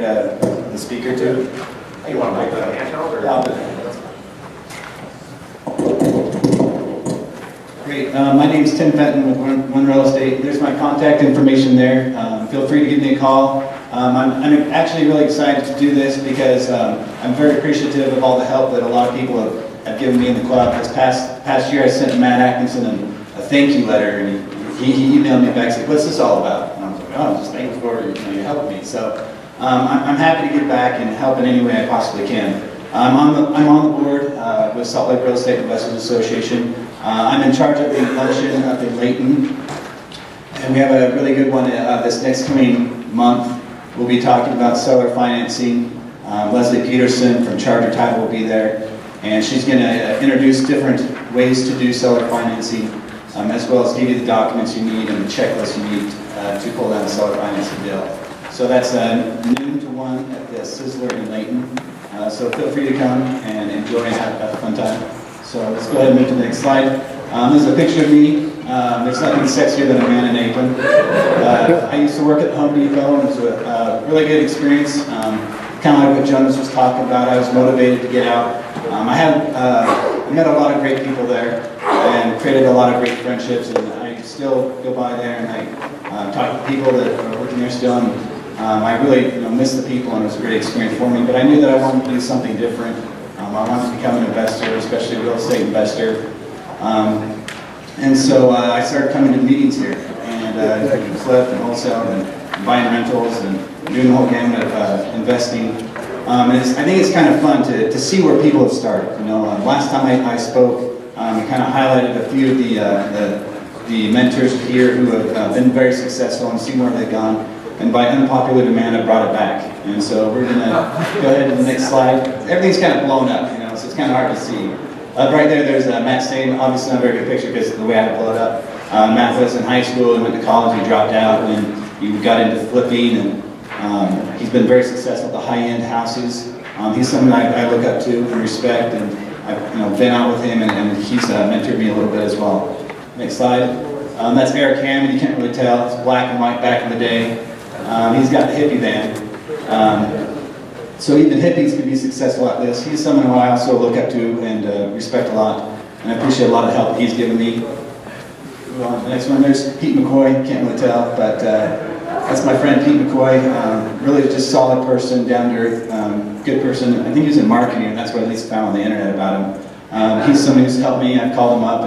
the speaker too? You want to make that handheld or? Yeah, I'll do that. Great. My name is Tim Fenton with One Real Estate. There's my contact information there. Feel free to give me a call. I'm actually really excited to do this because I'm very appreciative of all the help that a lot of people have given me in the club. This past year I sent Matt Atkinson a thank you letter, and he emailed me back and said, "What's this all about?" And I was like, "Oh, just thank you for you helping me." So I'm happy to give back and help in any way I possibly can. I'm on the board with Salt Lake Real Estate Investors Association. I'm in charge of the luncheon up in Layton, and we have a really good one this next coming month. We'll be talking about seller financing. Leslie Peterson from Charter Title will be there, and she's going to introduce different ways to do seller financing, as well as give you the documents you need and the checklist you need to pull down a seller financing deal. So that's noon to 1 at the Sizzler in Layton. So feel free to come and enjoy and have a fun time. So let's go ahead and move to the next slide. This is a picture of me. There's nothing sexier than a man in an apron. I used to work at Home Depot, and it was a really good experience. Kind of like what Jonas was talking about. I was motivated to get out. I met a lot of great people there and created a lot of great friendships. And I still go by there and I talk to people that are working there still. And I really miss the people, and it was a great experience for me. But I knew that I wanted to do something different. I wanted to become an investor, especially a real estate investor. And so I started coming to meetings here and flip and wholesale and buying rentals and doing the whole gamut of investing. And I think it's kind of fun to see where people have started. Last time I spoke, I kind of highlighted a few of the mentors here who have been very successful and seen where they've gone. And by unpopular demand, I brought it back. And so we're going to go ahead to the next slide. Everything's kind of blown up, so it's kind of hard to see. Right there's Matt Stain. Obviously not a very good picture because of the way I had to blow it up. Matt was in high school, he went to college, he dropped out, and he got into flipping, and he's been very successful at the high-end houses. He's someone I look up to and respect, and I've been out with him, and he's mentored me a little bit as well. Next slide. That's Eric Hammond. You can't really tell. It's black and white back in the day. He's got the hippie band. So even hippies can be successful at this. He's someone who I also look up to and respect a lot. And I appreciate a lot of the help he's given me. Move on to the next one. There's Pete McCoy. Can't really tell, but that's my friend Pete McCoy. Really just solid person, down to earth, good person. I think he was in marketing, and that's what I at least found on the internet about him. He's someone who's helped me. I've called him up,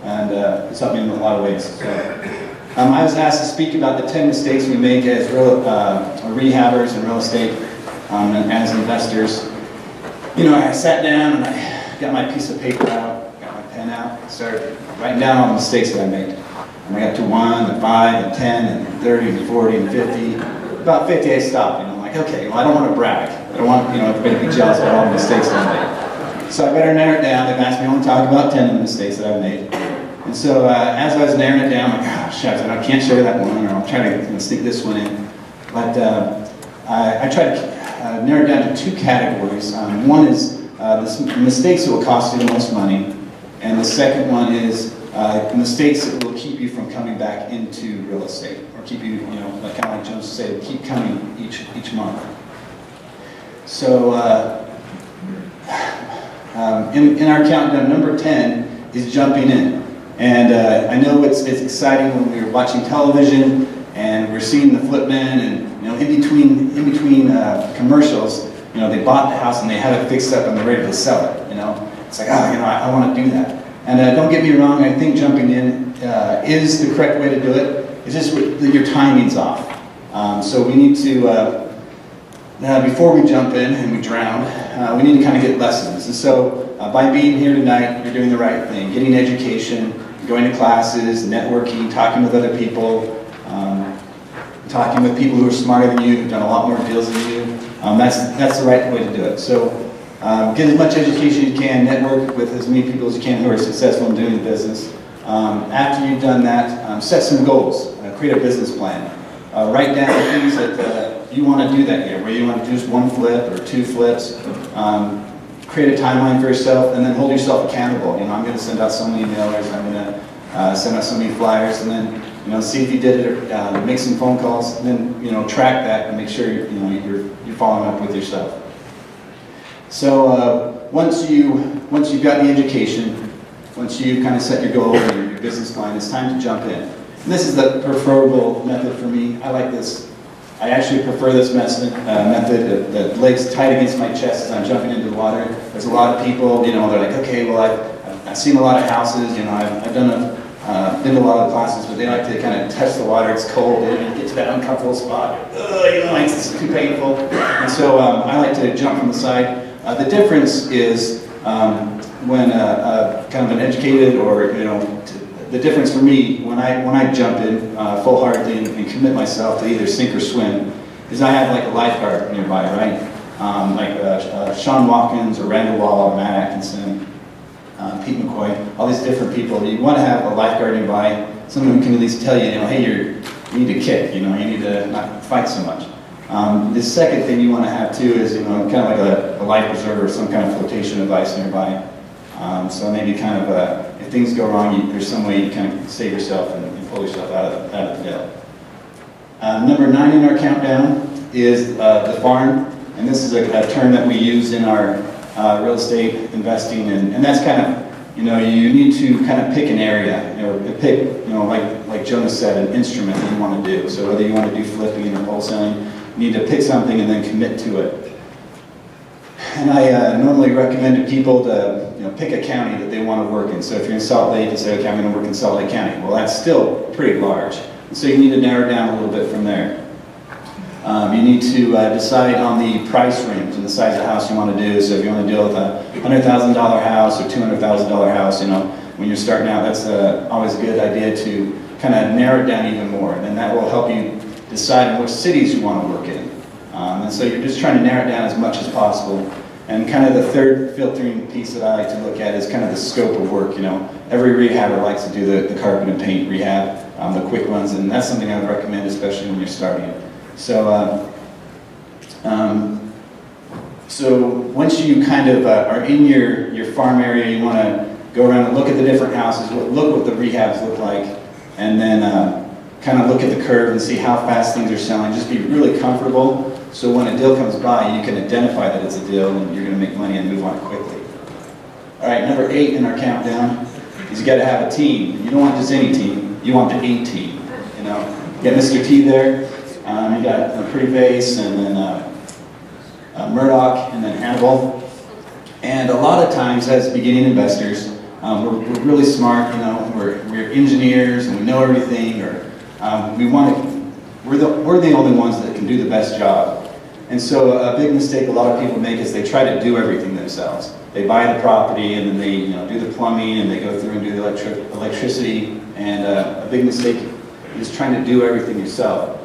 and he's helped me in a lot of ways. So. I was asked to speak about the 10 mistakes we make as rehabbers in real estate and as investors. I sat down and I got my piece of paper out, got my pen out, started writing down all the mistakes that I made. And I got to 1, and 5, and 10, and 30, and 40, and 50. About 50 I stopped, I'm like, okay, well I don't want to brag. I don't want everybody to be jealous about all the mistakes that I made. So I better narrow it down. They've asked me to only talk about 10 of the mistakes that I've made. And so as I was narrowing it down, I'm like, oh, shucks, I can't show that one, or I'll try to sneak this one in. But I tried to narrow it down to 2 categories. One is the mistakes that will cost you the most money, and the second one is mistakes that will keep you from coming back into real estate, or keep you, like kind of like Jones said, keep coming each month. So in our countdown, number 10 is jumping in. And I know it's exciting when we're watching television and we're seeing the flip men, and in between commercials, they bought the house and they have it fixed up and they're ready to sell it. It's like, I want to do that. And don't get me wrong, I think jumping in is the correct way to do it. It's just that your timing's off. So we need to before we jump in and we drown, we need to kind of get lessons. And so by being here tonight, you're doing the right thing, getting education, going to classes, networking, talking with other people, talking with people who are smarter than you, who've done a lot more deals than you. That's the right way to do it. So get as much education as you can, network with as many people as you can who are successful in doing the business. After you've done that, set some goals, create a business plan. Write down things that you want to do that year, where you want to do just 1 flip or 2 flips. Create a timeline for yourself, and then hold yourself accountable. I'm going to send out so many mailers, I'm going to send out so many flyers, and then see if you did it, or make some phone calls, and then, track that and make sure, you're following up with yourself. So, once you've got the education, once you kind of set your goal or your business plan, it's time to jump in. And this is the preferable method for me. I like this. I actually prefer this method, the legs tight against my chest as I'm jumping into the water. There's a lot of people, they're like, okay, well, I've seen a lot of houses, I've been to a lot of classes, but they like to kind of touch the water. It's cold, and get to that uncomfortable spot. It's too painful. And so I like to jump from the side. The difference is when kind of an educated or the difference for me when I jump in full-heartedly and commit myself to either sink or swim is I have like a lifeguard nearby, right? Like Sean Watkins or Randall Wall or Matt Atkinson, Pete McCoy, all these different people. You want to have a lifeguard nearby, someone who can at least tell you, hey, you need to kick, you need to not fight so much. The second thing you want to have too is, kind of like a life preserver, some kind of flotation device nearby. So maybe kind of if things go wrong, there's some way you kind of save yourself and pull yourself out of the dell. Number 9 in our countdown is the farm, and this is a term that we use in our real estate investing, and that's kind of, you need to kind of pick an area, pick, like Jonas said, an instrument that you want to do. So whether you want to do flipping or wholesaling, you need to pick something and then commit to it. And I normally recommend to people to pick a county that they want to work in. So if you're in Salt Lake and say, okay, I'm going to work in Salt Lake County, well, that's still pretty large. And so you need to narrow down a little bit from there. You need to decide on the price range and the size of house you want to do. So if you want to deal with a $100,000 house or $200,000 house, when you're starting out, that's always a good idea to kind of narrow it down even more. And that will help you decide on which cities you want to work in. And so you're just trying to narrow it down as much as possible. And kind of the third filtering piece that I like to look at is kind of the scope of work. Every rehabber likes to do the carpet and paint rehab, the quick ones, and that's something I would recommend, especially when you're starting. So, so once you kind of are in your farm area, you want to go around and look at the different houses, look what the rehabs look like, and then kind of look at the curve and see how fast things are selling. Just be really comfortable, so when a deal comes by, you can identify that it's a deal and you're going to make money and move on quickly. All right, number 8 in our countdown is you got to have a team. You don't want just any team, you want the A team. You got Mr. T there, you got Pretty Face, and then Murdoch, and then Hannibal. And a lot of times as beginning investors, we're really smart, we're engineers and we know everything, or we're the only ones that can do the best job. And so a big mistake a lot of people make is they try to do everything themselves. They buy the property and then they do the plumbing and they go through and do the electricity, and a big mistake is trying to do everything yourself.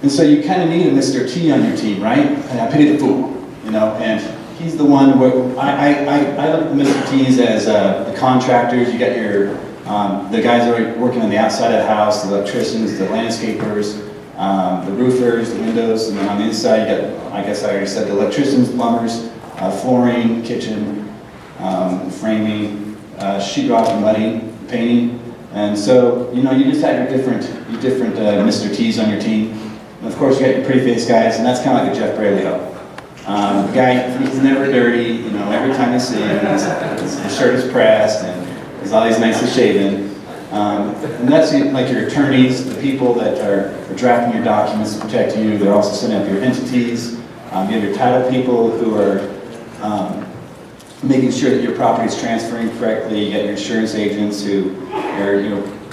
And so you kind of need a Mr. T on your team, right? And I pity the fool, and he's the one where I look at Mr. T's as the contractors. You got your the guys that are working on the outside of the house, the electricians, the landscapers, the roofers, the windows, and then on the inside you got, I guess I already said, the electricians, plumbers, flooring, kitchen, framing, sheetrock and mudding, painting. And so, you just have your different Mr. T's on your team. And of course, you got your pretty face guys, and that's kind of like a Jeff Braylio. The guy, he's never dirty, every time you see him, his shirt is pressed, and he's always nicely shaven. And that's like your attorneys, the people that are drafting your documents to protect you. They're also setting up your entities. You have your title people who are making sure that your property is transferring correctly. You got your insurance agents who are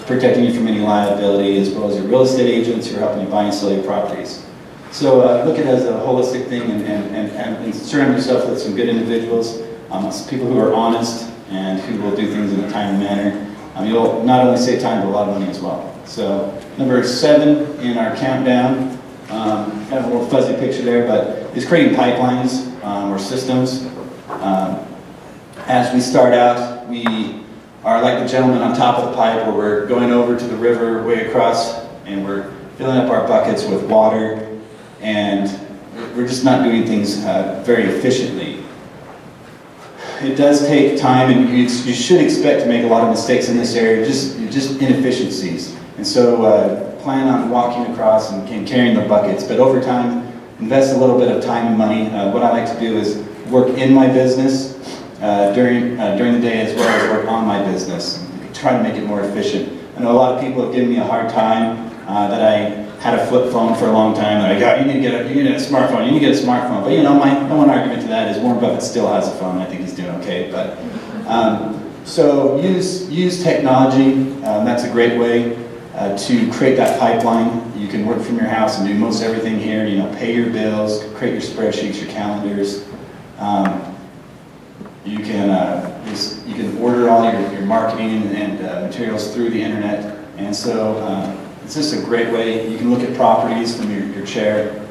protecting you from any liability, as well as your real estate agents who are helping you buy and sell your properties. So look at it as a holistic thing, and surround yourself with some good individuals, people who are honest and who will do things in a timely manner. You'll not only save time, but a lot of money as well. So number 7 in our countdown, kind of a little fuzzy picture there, but is creating pipelines or systems. As we start out, we are like the gentleman on top of the pipe, where we're going over to the river way across, and we're filling up our buckets with water, and we're just not doing things very efficiently. It does take time, and you should expect to make a lot of mistakes in this area, just inefficiencies. And so plan on walking across and carrying the buckets, but over time, invest a little bit of time and money. What I like to do is work in my business during the day as well as work on my business, try to make it more efficient. I know a lot of people have given me a hard time that I had a flip phone for a long time. They're like, oh, you need to get a smartphone, you need to get a smartphone. But you know, my one argument to that is Warren Buffett still has a phone. I think he's doing okay. But so use technology. That's a great way to create that pipeline. You can work from your house and do most everything here. You know, pay your bills, create your spreadsheets, your calendars. You can order all your marketing and materials through the internet, and so it's just a great way. You can look at properties from your chair.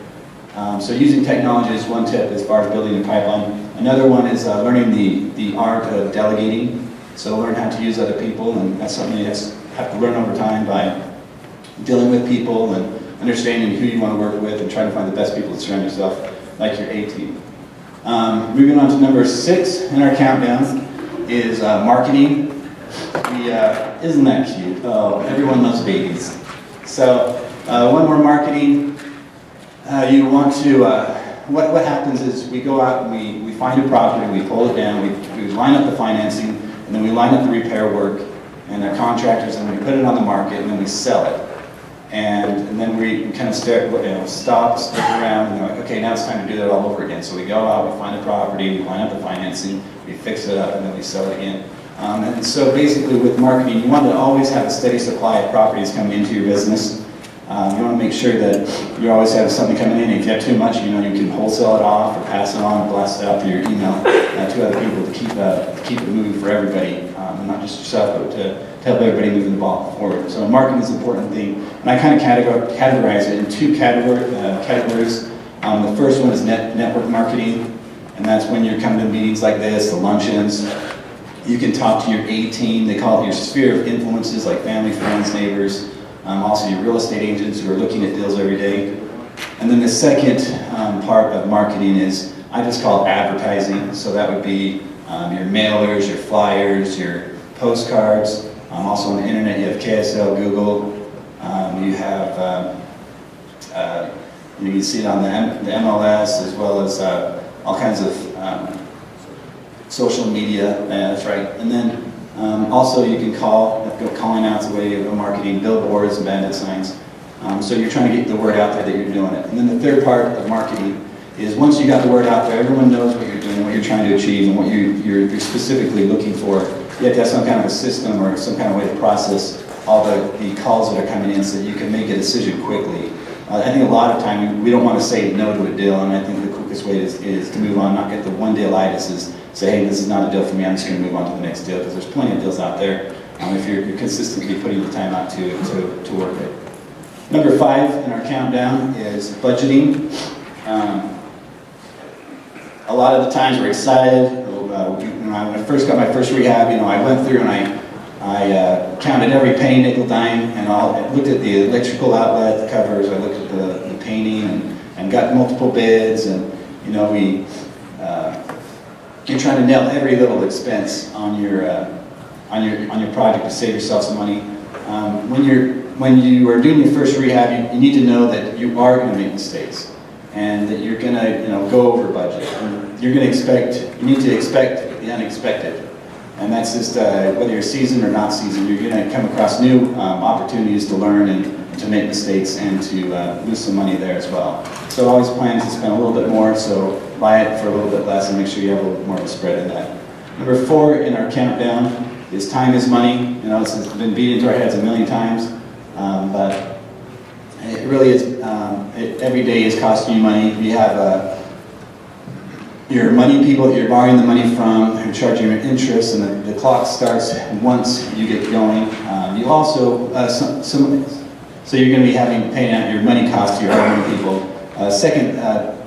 So using technology is one tip as far as building a pipeline. Another one is learning the art of delegating. So learn how to use other people, and that's something you have to learn over time by dealing with people and understanding who you want to work with and trying to find the best people to surround yourself, like your A-team. Moving on to number 6 in our countdown is marketing. Isn't that cute? Oh, everyone loves babies. So one more marketing. You want to, what happens is we go out and we find a property, we pull it down, we line up the financing, and then we line up the repair work and our contractors, and we put it on the market, and then we sell it. And then we kind of stop, stick around, and we're like, okay, now it's time to do that all over again. So we go out, we find a property, we line up the financing, we fix it up, and then we sell it again. And so basically with marketing, you want to always have a steady supply of properties coming into your business. You want to make sure that you always have something coming in. If you have too much, you know, you can wholesale it off or pass it on, blast it out through your email to other people to keep it moving for everybody, and not just yourself, but to help everybody moving the ball forward. So marketing is an important thing, and I kind of categorize it in 2 categories. The first one is network marketing, and that's when you're coming to meetings like this, the luncheons. You can talk to your A-team. They call it your sphere of influences, like family, friends, neighbors. Also your real estate agents who are looking at deals every day. And then the second part of marketing is, I just call it advertising. So that would be your mailers, your flyers, your postcards. Also on the internet, you have KSL, Google. You have, you can see it on the MLS, as well as all kinds of social media. That's right. And then also you can calling out's a way of marketing, billboards and bandit signs. So you're trying to get the word out there that you're doing it. And then the third part of marketing is, once you got the word out there, everyone knows what you're doing, what you're trying to achieve, and what you're specifically looking for. You have to have some kind of a system or some kind of way to process all the calls that are coming in so that you can make a decision quickly. I think a lot of time we don't want to say no to a deal, and I think the quickest way is to move on, not get the one dealitis, is say, hey, this is not a deal for me, I'm just going to move on to the next deal, because there's plenty of deals out there if you're consistently putting the time out to work it. Number 5 in our countdown is budgeting. A lot of the times we're excited. When I first got my first rehab, I went through and I counted every penny, nickel, dime, and I looked at the electrical outlet covers. I looked at the painting and got multiple bids, and you're trying to nail every little expense on your project to save yourself some money. When you are doing your first rehab, you need to know that you are going to make mistakes, and that you're going to go over budget. And you need to expect the unexpected. And that's just whether you're seasoned or not seasoned, you're going to come across new opportunities to learn and to make mistakes and to lose some money there as well. So always plan to spend a little bit more, so buy it for a little bit less and make sure you have a little bit more of a spread in that. Number 4 in our countdown is time is money. It's been beat into our heads a million times, but it really is, every day is costing you money. You have your money people that you're borrowing the money from, who charge you interest, and the clock starts once you get going. You also, so you're going to be paying out your money costs to your hard-earned people. Second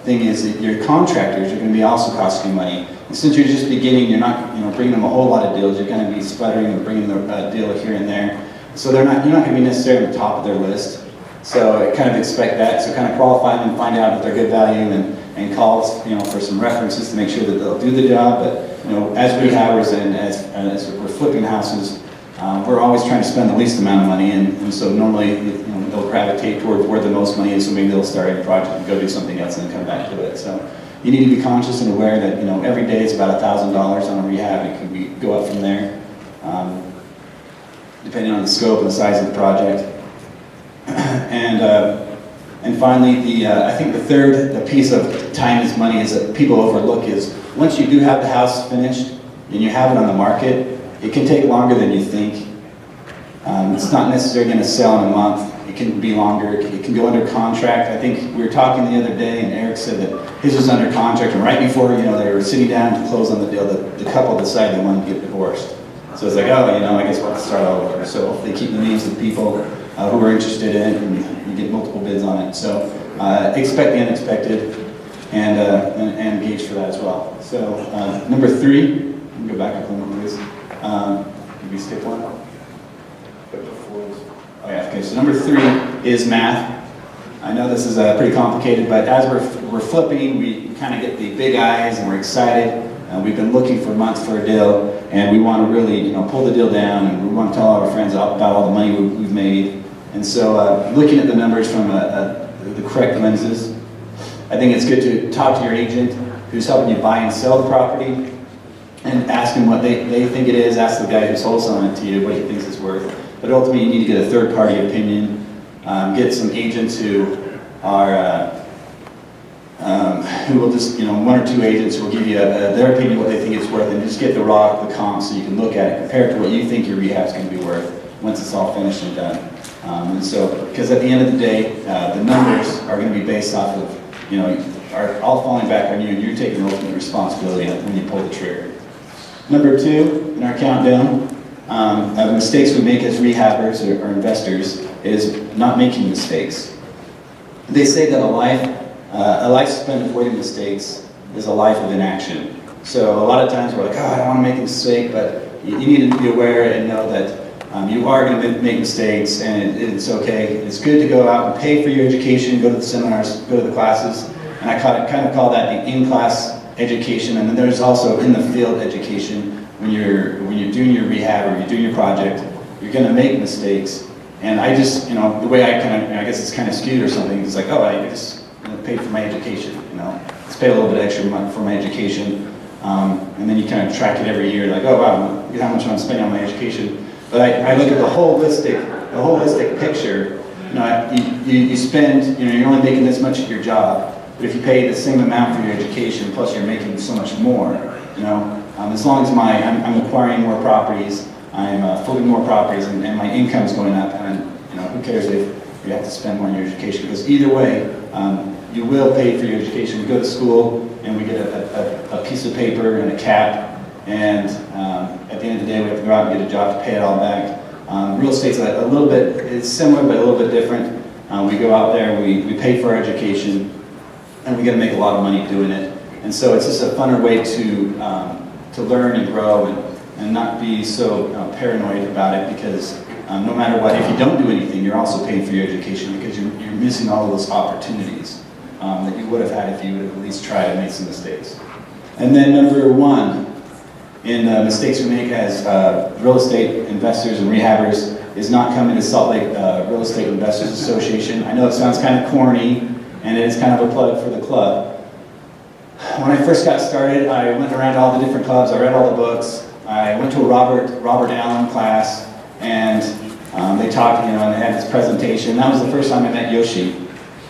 thing is that your contractors are going to be also costing you money. And since you're just beginning, you're not bringing them a whole lot of deals. You're going to be sputtering or bringing a deal here and there. So you're not going to be necessarily at the top of their list. So kind of expect that. So kind of qualify them and find out if they're good value, and calls for some references to make sure that they'll do the job. But as rehabbers and as we're flipping houses, we're always trying to spend the least amount of money, and so normally they'll gravitate towards where the most money is, so maybe they'll start a project and go do something else and then come back to it. So you need to be conscious and aware that every day is about $1,000 on a rehab. It could go up from there, depending on the scope and the size of the project. And finally, I think the piece of time is money is that people overlook is once you do have the house finished and you have it on the market, it can take longer than you think. It's not necessarily going to sell in a month. It can be longer. It can go under contract. I think we were talking the other day, and Eric said that his was under contract, and right before they were sitting down to close on the deal, the couple decided they wanted to get divorced. So it's like, I guess we'll have to start all over. So hopefully keep the names of the people who are interested in it, and you get multiple bids on it. So expect the unexpected, and engage for that as well. So number 3, you can go back up one, please. Maybe skip one. Oh yeah, okay, so number 3 is math. I know this is pretty complicated, but as we're flipping, we kind of get the big eyes and we're excited. We've been looking for months for a deal, and we want to really pull the deal down, and we want to tell all our friends about all the money we've made. And so looking at the numbers from the correct lenses, I think it's good to talk to your agent who's helping you buy and sell the property, and ask them what they think it is. Ask the guy who's wholesaling it to you what he thinks it's worth. But ultimately, you need to get a third-party opinion. Get some agents who are who will just 1 or 2 agents who will give you their opinion what they think it's worth, and just get the comps so you can look at it, compare it to what you think your rehab's going to be worth once it's all finished and done. And so, because at the end of the day, the numbers are going to be based off of are all falling back on you, and you're taking the ultimate responsibility when you pull the trigger. Number 2 in our countdown, of mistakes we make as rehabbers or investors is not making mistakes. They say that a life spent avoiding mistakes is a life of inaction. So a lot of times we're like, I don't want to make a mistake, but you need to be aware and know that you are going to make mistakes, and it's okay. It's good to go out and pay for your education, go to the seminars, go to the classes, and I kind of call that the in-class education, and then there's also in-the-field education. When you're doing your rehab or you're doing your project, you're going to make mistakes. And I just, the way I guess it's kind of skewed or something. It's like, I just paid for my education. Let's pay a little bit extra for my education, and then you kind of track it every year. Like, wow, look at how much I'm spending on my education. But I look at the holistic picture. You spend, you're only making this much at your job. But if you pay the same amount for your education, plus you're making so much more, as long as I'm acquiring more properties, I'm flipping more properties, and my income's going up, and who cares if you have to spend more on your education? Because either way, you will pay for your education. We go to school, and we get a piece of paper and a cap, and at the end of the day, we have to go out and get a job to pay it all back. Real estate's a little bit, it's similar, but a little bit different. We go out there, we pay for our education, and we get to make a lot of money doing it. And so it's just a funner way to learn and grow and not be so paranoid about it, because no matter what, if you don't do anything, you're also paying for your education, because you're missing all of those opportunities that you would have had if you would have at least tried and made some mistakes. And then number 1 in mistakes we make as real estate investors and rehabbers is not coming to Salt Lake Real Estate Investors Association. I know it sounds kind of corny, and it is kind of a plug for the club. When I first got started, I went around to all the different clubs, I read all the books, I went to a Robert Allen class, and they talked, and they had this presentation. That was the first time I met Yoshi.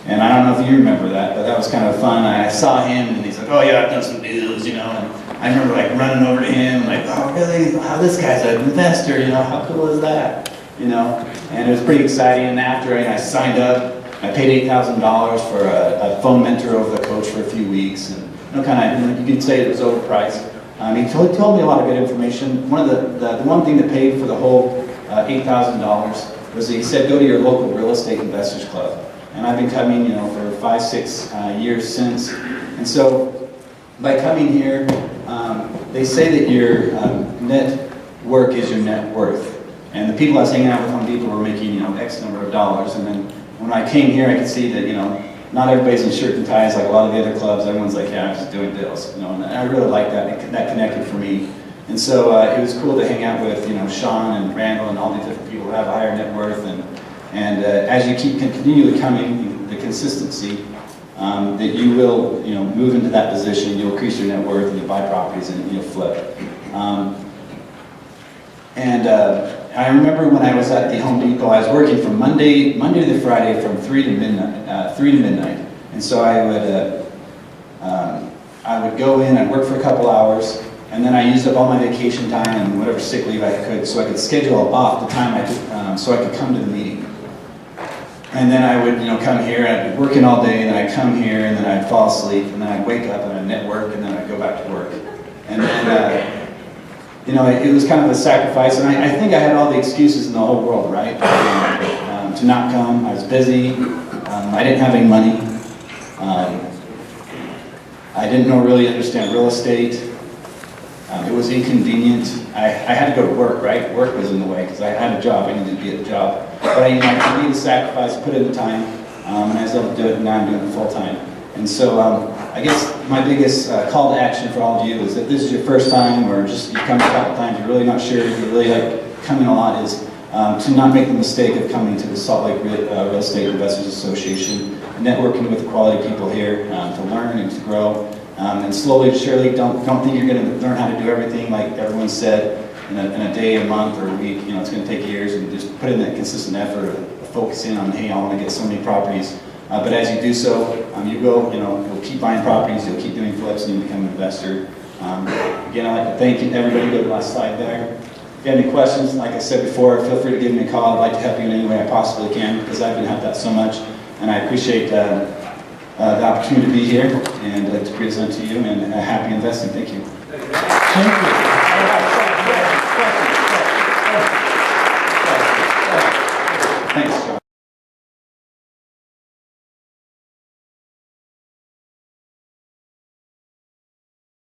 And I don't know if you remember that, but that was kind of fun. I saw him, and he's like, I've done some deals, and I remember running over to him, like, really? Wow, this guy's an investor, how cool is that? And it was pretty exciting. And after I signed up, I paid $8,000 for a phone mentor over the coach for a few weeks, and you could say it was overpriced. He told me a lot of good information. The one thing that paid for the whole $8,000 was that he said, go to your local real estate investors club. And I've been coming, for 5-6 years since. And so by coming here, they say that your net work is your net worth. And the people I was hanging out with, Home Depot, were making, X number of dollars. And then when I came here, I could see that, not everybody's in shirt and ties like a lot of the other clubs. Everyone's like, I'm just doing deals, and I really like that. That connected for me. And so it was cool to hang out with, Sean and Randall and all these different people who have a higher net worth. And as you keep continually coming, the consistency, that you will, move into that position, you'll increase your net worth, and you'll buy properties, and you'll flip. I remember when I was at the Home Depot, I was working from Monday to Friday from 3 to midnight. And so I would go in, I'd work for a couple hours, and then I used up all my vacation time and whatever sick leave I could, so I could schedule off the time so I could come to the meeting. And then I would, come here, I'd be working all day, and then I'd come here, and then I'd fall asleep, and then I'd wake up, and I'd network, and then I'd go back to work. And then, it was kind of a sacrifice, and I think I had all the excuses in the whole world, right? To not come. I was busy. I didn't have any money. I didn't really understand real estate. It was inconvenient. I had to go to work, right? Work was in the way because I had a job. I needed to get a job. But I needed to sacrifice, put in the time, and I was able to do it, and now I'm doing it full time. And so I guess my biggest call to action for all of you is that this is your first time or just you come a couple times, you're really not sure, you really like coming a lot, is to not make the mistake of coming to the Salt Lake Real Estate Investors Association, networking with quality people here to learn and to grow. And slowly but surely, don't think you're going to learn how to do everything like everyone said in a day, a month, or a week. It's going to take years, and just put in that consistent effort of focusing on, hey, I want to get so many properties. But as you do so, you'll keep buying properties, you'll keep doing flips, and you become an investor. Again, I'd like to thank everybody. Go to the last slide there. If you have any questions, like I said before, feel free to give me a call. I'd like to help you in any way I possibly can, because I've been helped out so much, and I appreciate the opportunity to be here and to present to you, and happy investing. Thank you. Thank you. Thanks, John.